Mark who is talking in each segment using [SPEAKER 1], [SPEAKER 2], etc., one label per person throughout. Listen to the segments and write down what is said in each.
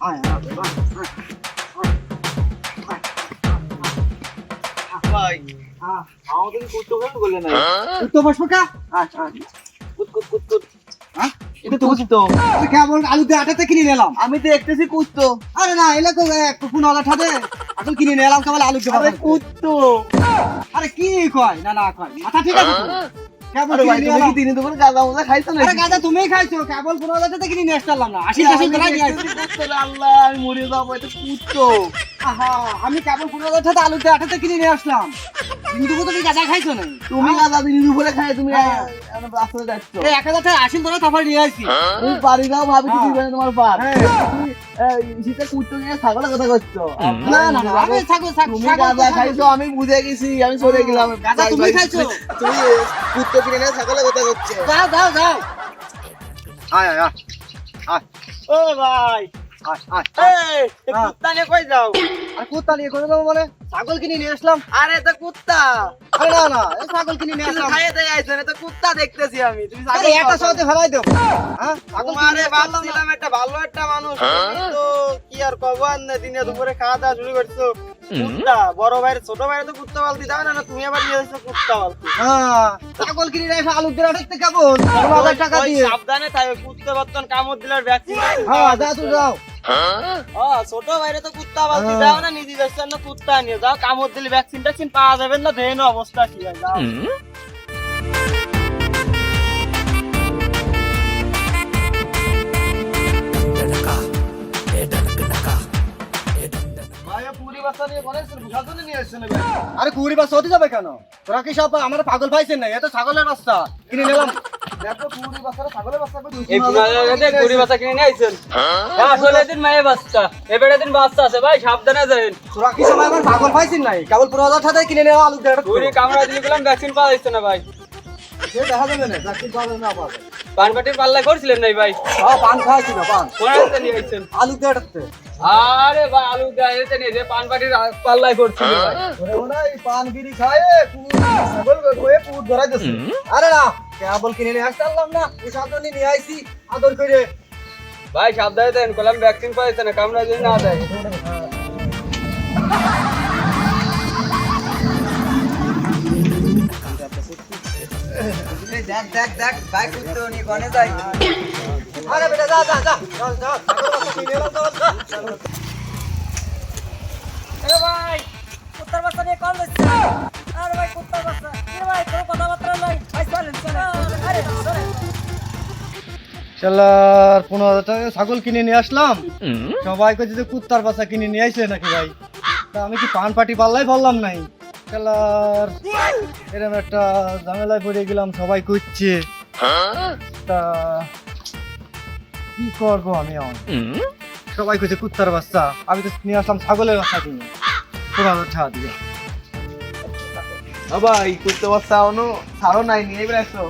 [SPEAKER 1] আয়
[SPEAKER 2] ভাই আমাদের কুত্তো কেন বললে না?
[SPEAKER 1] কুত্তো বসবো কা?
[SPEAKER 2] কুত কুত কুত কুত।
[SPEAKER 1] হ্যাঁ
[SPEAKER 2] এটা তো কুত্তো।
[SPEAKER 1] তুই কেমন আলুতে আটাতে কিনে নিলাম?
[SPEAKER 2] আমি তো দেখতেছি কুত্তো।
[SPEAKER 1] আরে না এলে তো কোন আলা ঠাদে এখন কিনে নিলাম কেবল আলু দেবো
[SPEAKER 2] আরে কুত্তো।
[SPEAKER 1] আরে কি কয় না না কয় মাথা ঠিক আছে তো কেমন
[SPEAKER 2] আরে ভাই
[SPEAKER 1] কিনে
[SPEAKER 2] তুমি
[SPEAKER 1] নিলাম?
[SPEAKER 2] কি দিনে দুপুরে গাঁজা মাজা খাইছো না?
[SPEAKER 1] আরে গাদা তুমিই খাইছো কেবল 15,000 টাকা কিনে নিয়ে আসলাম না 80 টাকা ধরাই দিয়েছি
[SPEAKER 2] কুত্তো রে আল্লাহ, আমি মরে যাবো, এটা কুত্তো।
[SPEAKER 1] আহা আমি কেবল 15,000 টাকা আলুতে আটাতে কিনে নিয়ে আসলাম কিন্তু তুমি গাদা খাইছো না
[SPEAKER 2] তুমি গাঁজা দিনে দুপুরে খাই তুমি
[SPEAKER 1] হ্যাঁ।
[SPEAKER 2] রাস্তায় যাচ্ছ।
[SPEAKER 1] এই 1000 টাকা আসিল ধরে তারপর নিয়ে আসছি
[SPEAKER 2] তুমি বাড়ি যাও ভাবি কি
[SPEAKER 1] হ্যাঁ।
[SPEAKER 2] দিবে না তোমার পার।
[SPEAKER 1] হ্যাঁ।
[SPEAKER 2] তুমি শীতে কুত্তো নিয়ে ছাগলের কথা করছো।
[SPEAKER 1] না না না আমি ছাগল
[SPEAKER 2] তুমি গাঁজা খাইছো আমি বুঝে গেছি, আমি চলে গেলাম।
[SPEAKER 1] গাঁজা তুমি খাইছো?
[SPEAKER 2] তুমি কুত্তো কিনে নিয়ে ছাগলের কথা করছো।
[SPEAKER 1] যাও যাও যাও আয় আয় আয়
[SPEAKER 3] ও ভাই
[SPEAKER 1] আয় আয়
[SPEAKER 3] এই কুত্তা নিয়ে কই যাও?
[SPEAKER 1] আর কুত্তা নিয়ে করে দেবো মানে ছাগল কিনে নিয়ে আসলাম
[SPEAKER 3] আরে তো কুত্তা
[SPEAKER 1] আরে না না এই ছাগল কিনে নিয়ে
[SPEAKER 3] কিছু
[SPEAKER 1] আসলাম
[SPEAKER 3] খাইয়ে দেয় আইছো না, তো কুত্তা দেখতেছি আমি। তুমি ছাগল
[SPEAKER 1] আরে একটা
[SPEAKER 3] খাও।
[SPEAKER 1] সাথে ফেলাই দেব হ্যাঁ ছাগল কিনে
[SPEAKER 3] তোমারে
[SPEAKER 1] নিয়ে আসলাম না।
[SPEAKER 3] ভাবছিলাম একটা ভালো একটা মানুষ, তুমি তো কি আর কব না, দিনে দুপুরে খাওয়া দাওয়া শুরু করছো। কুত্তা বড় ভাইয়ের ছোট ভাইয়ের তো কুত্তা পালতি দাও না, না তুমি আবার নিয়ে এসেছো কুত্তা পালতি।
[SPEAKER 1] হ্যাঁ ছাগল কিনে নিয়ে এসে আলু দিয়ে আটাতে কেমন 15,000 টাকা
[SPEAKER 3] ওই
[SPEAKER 1] দিয়ে
[SPEAKER 3] সাবধানে থাকো, কুত্তা বর্তন কামড় দিলার ভ্যাকসিন।
[SPEAKER 1] হ্যাঁ যা তুই যাও
[SPEAKER 3] ছোট ভাইরে তো কুত্তা পালতি দাও না, নিজে যাচ্ছেন না কুত্তা নিয়ে যাও, কামড় দিলে ভ্যাকসিন ট্যাকসিন পাওয়া যাবে না, দেন অবস্থা কি হয় যাও।
[SPEAKER 2] ভাইয়া পুরি বাচ্চা নিয়ে ঘরে এসে বুঝার জন্য নিয়ে এসেছেন ভাই।
[SPEAKER 1] আরে কুড়ি বাস হতে যাবে কেন তোরা কি সব আমার পাগল পাইছেন না এটা ছাগলের রাস্তা কিনে নিলাম
[SPEAKER 2] দেখো পুরি বাচ্চারা ছাগলের বাচ্চা করে
[SPEAKER 3] এই পুনাগাতে কুড়ি বাচ্চা কিনে নিয়ে আইছেন? আসলে এদিন মায়ের বাচ্চা, এবারে দিন বাচ্চা আছে ভাই, সাবধানে যাবেন।
[SPEAKER 1] তোরা কি সময় আমার পাগল পাইছেন নাই কেবল 15,000 টাকা কিনে নেওয়া আলু দিয়ে
[SPEAKER 3] কুড়ি কামড়া দিলে গেলাম ভ্যাকসিন পাওয়া যাচ্ছে না ভাই।
[SPEAKER 1] সে দেখা যাবে না চাকরি পাবে না পাবে
[SPEAKER 3] পানপাটির পাল্লা করছিলেন নাই ভাই?
[SPEAKER 1] হ্যাঁ পান খাওয়াছি না পান
[SPEAKER 3] কোন রাস্তা নিয়ে আইছেন?
[SPEAKER 1] আলু দিয়ে আটাতে
[SPEAKER 3] আরে ভাই আলু গাইতে নিয়ে যে পানপাটির পাল্লাই করছিল ভাই।
[SPEAKER 1] ওরে ওনা এই পান বিড়ি খায় ছাগল হয়ে পুট ধরাই দিছে আরে না কেবল কিনে নিয়ে আসলাম না এই সাধনে নিয়ে আইছি আদর করে
[SPEAKER 3] ভাই সাবধানে দেন, কলাম ভ্যাকসিন পাওয়া যাচ্ছে না, কামড়া যদি না দেয়।
[SPEAKER 2] দেখ দেখ দেখ ভাই কুত্তো নিয়ে ঘরে যাই।
[SPEAKER 1] আরে বেটা যা যা যা যা যা ছাগল বাচ্চা কিনে নিলাম তো
[SPEAKER 4] এ ভাই কুত্তার বাচ্চা নিয়ে কল দিচ্ছে। আরে ভাই কুত্তার বাচ্চা এ ভাই কোনো কথাবার্তা নাই ভাই চলেন চলেন আরে চলেন
[SPEAKER 1] শালার 15,000 টাকা ছাগল কিনে নিয়ে আসলাম সবাই কইছে যে কুত্তার বাচ্চা কিনে নিয়ে আইছে নাকি ভাই তা আমি কি পান পাটি পাল্লাই বললাম নাই শালার এরকম একটা ঝামেলায় পড়ে গেলাম সবাই কইছে তা কি করবো আমি এখন সবাই কইছে কুত্তার বাচ্চা আমি তো নিয়ে আসলাম ছাগলের বাচ্চা কিনে 15,000 টাকা দিয়ে
[SPEAKER 2] ভাই কুত্তো বাচ্চা অনু ছাড়ো নাই নিয়ে বেড়াচ্ছো।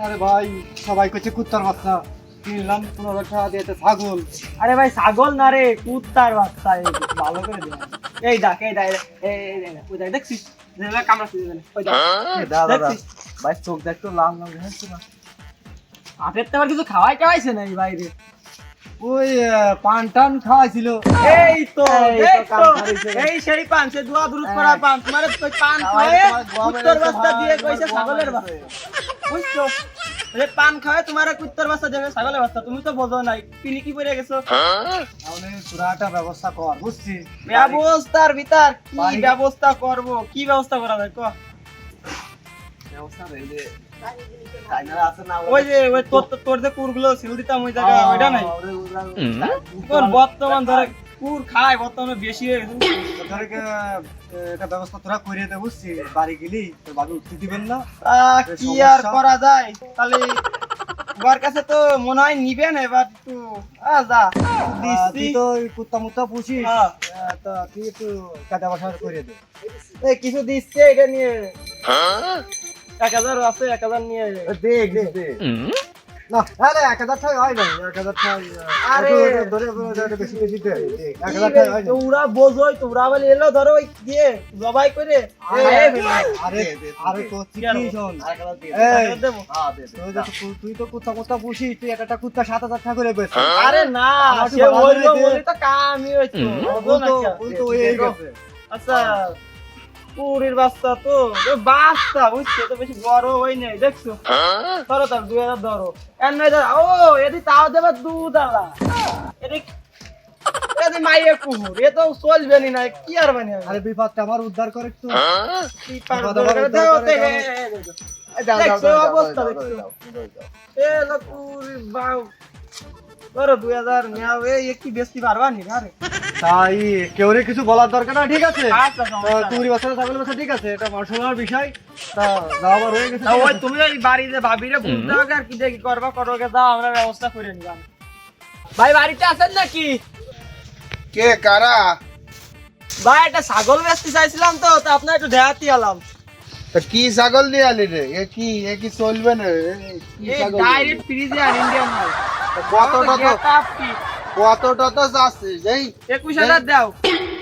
[SPEAKER 1] আরে ভাই সবাই কইছে কুত্তার বাচ্চা কিনলাম 15,000 টাকা দিয়ে তো ছাগল
[SPEAKER 4] আরে ভাই ছাগল না রে কুত্তার বাচ্চা, এই ভালো করে দে। এই দেখ এই দেখ ওই দেখ দেখছিস যেভাবে কামড়াচ্ছে ওই দেখ
[SPEAKER 2] দাদা
[SPEAKER 4] দেখছিস?
[SPEAKER 2] ভাই চোখ দেখতো লাল লাল হয়েছে না।
[SPEAKER 4] হাতের তো আবার কিছু খাওয়াই টাওয়াইছে না এই বাইরে।
[SPEAKER 1] ওই পান টান খাওয়াইছিল
[SPEAKER 4] এই তো
[SPEAKER 2] এই তো
[SPEAKER 4] দেখ
[SPEAKER 2] কাম
[SPEAKER 4] তো,
[SPEAKER 2] খাইছে।
[SPEAKER 4] এই সেই পান সে দুয়া দুরুদ করা পান, তোমার ওই পান খাওয়ায় কুত্তার বাচ্চা দিয়ে কইছে ছাগলের বাচ্চা, বুঝছো? এই পান খাওয়ায় তোমার কুত্তার বাচ্চা দেবে ছাগলের বাচ্চা, তুমি তো বোঝো নাই পিনি কি পড়ে গেছো।
[SPEAKER 1] তাহলে পুরাটা ব্যবস্থা কর বুঝছি
[SPEAKER 4] ব্যবস্থার ভিতর কি
[SPEAKER 1] বাড়ি-
[SPEAKER 4] ব্যবস্থা করব, কি ব্যবস্থা করা যায় কো?
[SPEAKER 2] ব্যবস্থা নেই যে টাইনার আছে না
[SPEAKER 4] ওই যে ওই তোর যে কুরগুলো সিল দিতাম ওই জায়গা ওইটা নাই। তোর বর্তমান ধরে কুর খায় বর্তমানে বেশি হয়ে গেছে।
[SPEAKER 1] তোদেরকে এটা ব্যবস্থা তোরা করে দে বুঝছি বাড়ি গেলি তোর বাবু উঠতে দিবেন না
[SPEAKER 4] কি আর করা যায়, তাহলে ওর কাছে তো মনে হয় নিবে না, এবার একটু যা দিচ্ছি।
[SPEAKER 1] তুই তো ওই কুত্তা মুত্তা পুষিস
[SPEAKER 4] হ্যাঁ।
[SPEAKER 1] তা তুই একটু কাটা বাসা করে দে
[SPEAKER 4] এই কিছু দিচ্ছে এটা নিয়ে 1,000 আছে 1,000 নিয়ে
[SPEAKER 1] দেখ দেখ না আরে 1000 টাকা হয় ভাই 1000 টাকা
[SPEAKER 4] আরে,
[SPEAKER 1] ধরে ধরে বেশি বেশি দে 1000 টাকা হয় না।
[SPEAKER 4] তোমরা বোঝোই তোমরা বলে এলো ধরো ওই দিয়ে জবাই করে
[SPEAKER 1] আরে আরে করছি কি শোন এই তুই তো কুত্তা কুত্তা পুষিস তুই একটা কুত্তা 7000 টাকা করে বেচ
[SPEAKER 4] আরে না
[SPEAKER 1] আমার তো
[SPEAKER 4] সে
[SPEAKER 1] ভালো
[SPEAKER 4] বললো
[SPEAKER 1] লাগে।
[SPEAKER 4] বলে তো কামই হইতো
[SPEAKER 1] বল তো এই গেছে
[SPEAKER 4] আচ্ছা পুরীর বাচ্চা তো ওই বাচ্চা বুঝছো তো বেশি বড় হই নাই দেখছো ধরো তার 2000 ধরো এর নয় ধরো, ও এদি তাও দেবে দুধ আলা এদি মাইয়ে কুহুর এ তো চলবে নি না কি আর মানে
[SPEAKER 1] আরে বিপদটা আমার উদ্ধার করে একটু
[SPEAKER 4] কি পারবে দাও তে দেখছো অবস্থা দেখছো এ লো পুরীর বাউ ধরো 2000 নেও এই একটু বেশি পারবা নি আরে
[SPEAKER 1] তাই কেউ কিছু বলার দরকার না ঠিক আছে
[SPEAKER 4] আচ্ছা সমস্যা নাই।
[SPEAKER 1] তুই বছর ছাগল বছর ঠিক আছে এটা পার্সোনাল বিষয় তা যাও আবার হয়ে গেছে
[SPEAKER 4] তা ওই তুমি ওই বাড়িতে ভাবিরে বুঝতে হবে আর কি দেখি করবা করোকে দাও আমরা ব্যবস্থা করে নিলাম ভাই বাড়িতে আছেন নাকি
[SPEAKER 3] কে কারা
[SPEAKER 4] ভাই একটা ছাগল বেচতে চাইছিলাম তো তা আপনার একটু দেখাতে এলাম
[SPEAKER 3] তা কি ছাগল নিয়ে আলি রে এ কি চলবে না কি
[SPEAKER 4] এই
[SPEAKER 3] ছাগল
[SPEAKER 4] ডাইরেক্ট ফ্রিজিয়ান ইন্ডিয়ান মাল
[SPEAKER 3] কতটা তো
[SPEAKER 4] আপনি
[SPEAKER 3] কতটা তো যাচ্ছে এই
[SPEAKER 4] 21000 দাও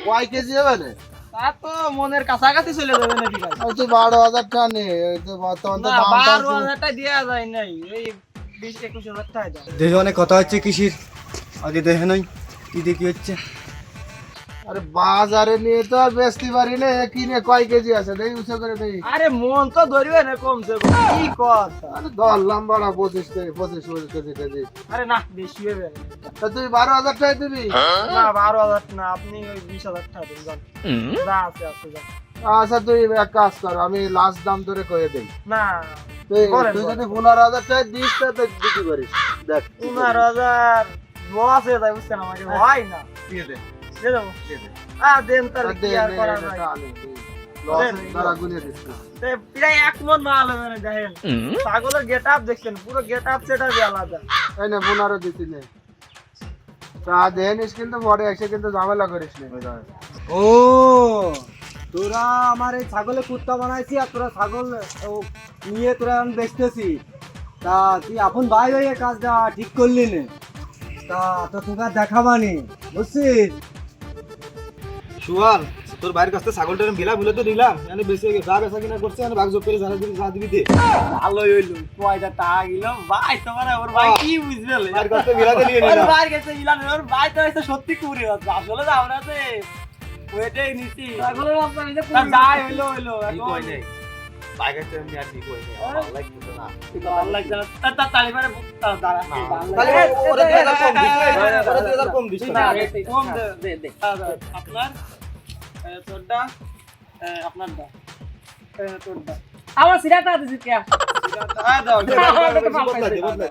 [SPEAKER 3] কয় কেজি হবে না
[SPEAKER 4] তা তো মনের কাছাকাছি চলে যাবে নাকি ভাই
[SPEAKER 3] ওই তো 12000 টাকা নে ওই তো বর্তমান তো
[SPEAKER 4] না
[SPEAKER 3] দাম
[SPEAKER 4] 12000 টাকা দেয়া যায় নাই এই 20-21000 টাকা দাও
[SPEAKER 1] দেখে অনেক কথা হচ্ছে কৃষির আগে দেখে নাই কি দেখি হচ্ছে
[SPEAKER 3] আরে বাজারে নিয়ে তো আর বেচতে পারি না কিনে কয় কেজি আছে দেই উঠে করে দেই
[SPEAKER 4] আরে মন তো ধরবে না কমছে কম। কি কথা
[SPEAKER 3] আরে ধরলাম বড় 25 কেজি
[SPEAKER 4] আরে না বেশি হবে না।
[SPEAKER 3] তা তুই 12000 টাকা দিবি
[SPEAKER 4] না 12000 না আপনি ওই 20000 টাকা দিন যান না আছে যান
[SPEAKER 3] আচ্ছা তুই এক কাজ কর আমি লাস্ট দাম ধরে কয়ে দেই
[SPEAKER 4] না
[SPEAKER 3] তুই
[SPEAKER 4] বলেন,
[SPEAKER 3] তুই
[SPEAKER 4] বলেন।
[SPEAKER 3] যদি 15000 টাকা দিস তা তো দিতে পারিস দেখ
[SPEAKER 4] 15000 লস হয়ে যায় বুঝছেন আমাকে হয় না
[SPEAKER 3] দিয়ে দে
[SPEAKER 4] দিয়ে দেবো
[SPEAKER 3] দিয়ে দে
[SPEAKER 4] দেন তার
[SPEAKER 3] আর
[SPEAKER 4] কি
[SPEAKER 3] দে
[SPEAKER 4] আর
[SPEAKER 3] নে,
[SPEAKER 4] করা
[SPEAKER 3] এটা
[SPEAKER 4] যায়
[SPEAKER 3] আনি, তুই লস
[SPEAKER 4] দেন,
[SPEAKER 3] দ্বারা গুনে দিস না।
[SPEAKER 4] তে প্রায় 1 মন মাল হবে না দেখেন ছাগলের গেট আপ দেখছেন পুরো গেট আপ সেটা আলাদা
[SPEAKER 3] তাই না 15 দিতি নে তা দেনিস কিন্তু পরে এসে কিন্তু ঝামেলা করিস না
[SPEAKER 1] ও তোরা আমার এই ছাগলে কুত্তা বানাইছি আর তোরা ছাগল নিয়ে তোরা আমি বেচতেছি তা তুই আপন ভাই হয়ে কাজটা ঠিক করলি না তা তো তোকে দেখাবানি বুঝছিস
[SPEAKER 2] সুয়াল তোর ভাইয়ের কাছে ছাগলটা বিলা বলে তো দিলাম মানে বেশি যা বেচা কিনা করছে মানে ভাগ যোগ করে যারা দিবি যা দিবি দে
[SPEAKER 4] ভালোই হইলো কয়টা টাকা গেল ভাই তোমার ওর ভাই কি বুঝবে
[SPEAKER 2] ভাইয়ের কাছে বিলাতে নিয়ে
[SPEAKER 4] ওর
[SPEAKER 2] নিলাম
[SPEAKER 4] ভাই গেছে মিলান ওর ভাই তো এসে সত্যি কুড়ি হচ্ছে আসলে যাও না যে ওইটাই নিছি ছাগলের আপনার নিজে যাই হইলো
[SPEAKER 2] কি কই নাই ভাই কাছে আমি আর কি কই নাই ভালো লাগছে না
[SPEAKER 4] ভালো লাগছে না তা তালি মারে দাঁড়া
[SPEAKER 2] তাহলে ওরে 2000 কম দিস ওরে 2000 কম দিস
[SPEAKER 4] না কম দে আপনার তোরটা আপনার দা তোরটা
[SPEAKER 5] আমার সিরাটা দিছি কে
[SPEAKER 4] দাও
[SPEAKER 2] বদলা দে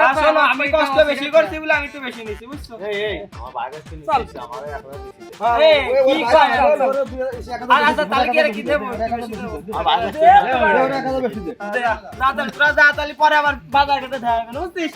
[SPEAKER 4] আসলে আমি কষ্ট বেশি করছি বলে আমি তো বেশি নিছি বুঝছো
[SPEAKER 2] এই আমার ভাই কাছে নিছিস আমারে 1000 দিছিস
[SPEAKER 4] এই কি কয় আচ্ছা তাহলে কি আর কি দেব
[SPEAKER 2] আমার ভাই কাছে
[SPEAKER 4] না তাহলে তোরা যা তাহলে পরে আবার বাজার ঘাটে দেখা বুঝছিস